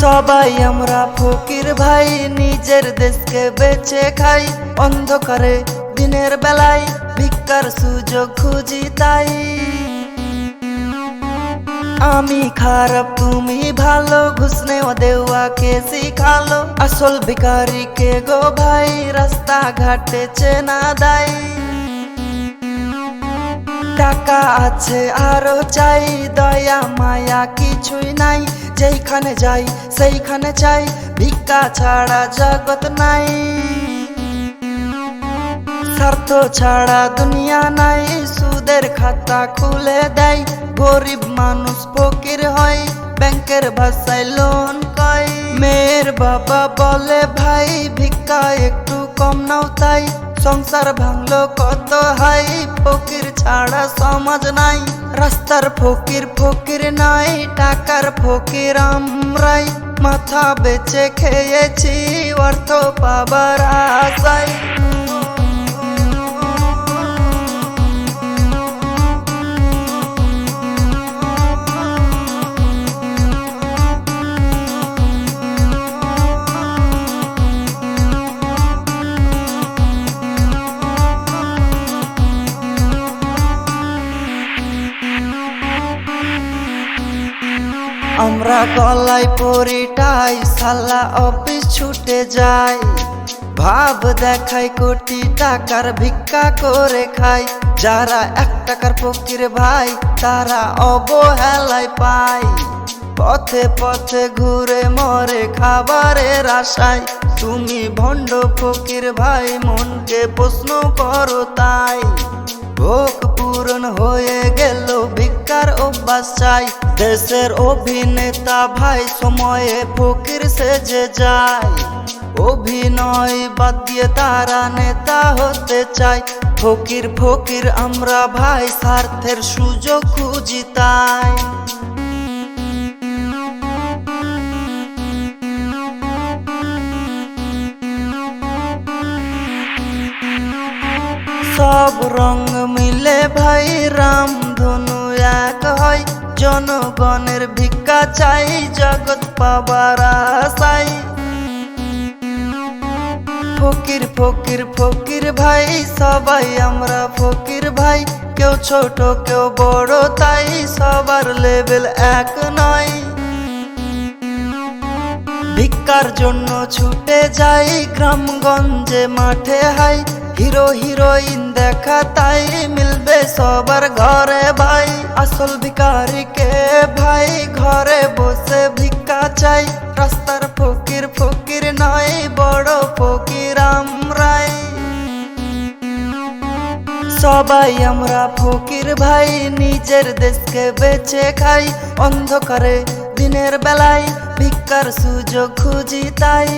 সবাই আমরা ফকির ভাই, নিজের দেশকে বেচে খাই। অন্ধকারে দিনের বেলায় ভিক্ষার সুযোগ খুঁজি তাই। আমি খারাপ তুমি ভালো, ঘুষ নেওয়া দেওয়াকে শিখালো। আসল ভিখারিকে গো ভাই রাস্তা ঘাটে চেনা দেয়। টাকা আছে আরো চাই, দয়া মায়া কিছুই নাই। যেইখানে যাই সেইখানে চাই, ভিক্ষা ছাড়া জগৎ নাই। স্বার্থ ছাড়া দুনিয়া নাই, সুদের খাতা খুলে দেয়। গরিব মানুষ ফকির হয়, ব্যাংকের ভাষায় লোন কয়। মেয়ের বাবা বলে ভাই ভিক্ষা একটু কম নাও তাই। সংসার ভাঙলো কত হাই, ফকির ছাড়া সমাজ নাই। রাস্তার ফকির ফকির নাই, টাকার ফকির আমরাই। মাথা বেচে খেয়েছি অর্থ পাবার আশায়। আমরা গলায় পরি টাই, সালা অফিস ছুটে যায়। ভাব দেখাই কোটি টাকার ভিক্ষা করে খায়। যারা 1 টাকার ফকির ভাই তারা অবহেলায় পায়। পথে পথে ঘুরে মরে খাবারের আশায়। তুমি ভণ্ড ফকির ভাই মনকে প্রশ্ন করো তাই। ভোগ পূরণ হয়ে গেল ভিক্ষার অভ্যাস চাই। দেশের অভিনেতা ভাই সময়ে ফকির সেজে যায়। অভিনয় বাদ দিয়ে তারা নেতা হতে চায়। ফকির ফকির আমরা ভাই স্বার্থের সুযোগ খুঁজি তাই। সব রং মিলে ভাই রামধনু এক হয়। জনগণের ভিক্ষা চাই জগৎ পাবার আশায়। ফকির ফকির ফকির ভাই সবাই আমরা ফকির ভাই। কেউ ছোট কেউ বড় তাই সবার লেভেল এক নয়। ভিক্ষার জন্য ছুটে যাই গ্রামগঞ্জে মাঠে হাই। হিরো হিরোইন দেখা তাই মিলবে সবার ঘরে ভাই। আসল ভিখারিকে ভাই ঘরে বসে ভিক্ষা চাই। রাস্তার ফকির ফকির নয়, বড় ফকির আমরাই। সবাই আমরা ফকির ভাই, নিজের দেশকে বেচে খাই। অন্ধকারে দিনের বেলায় ভিক্ষার সুযোগ খুঁজি তাই।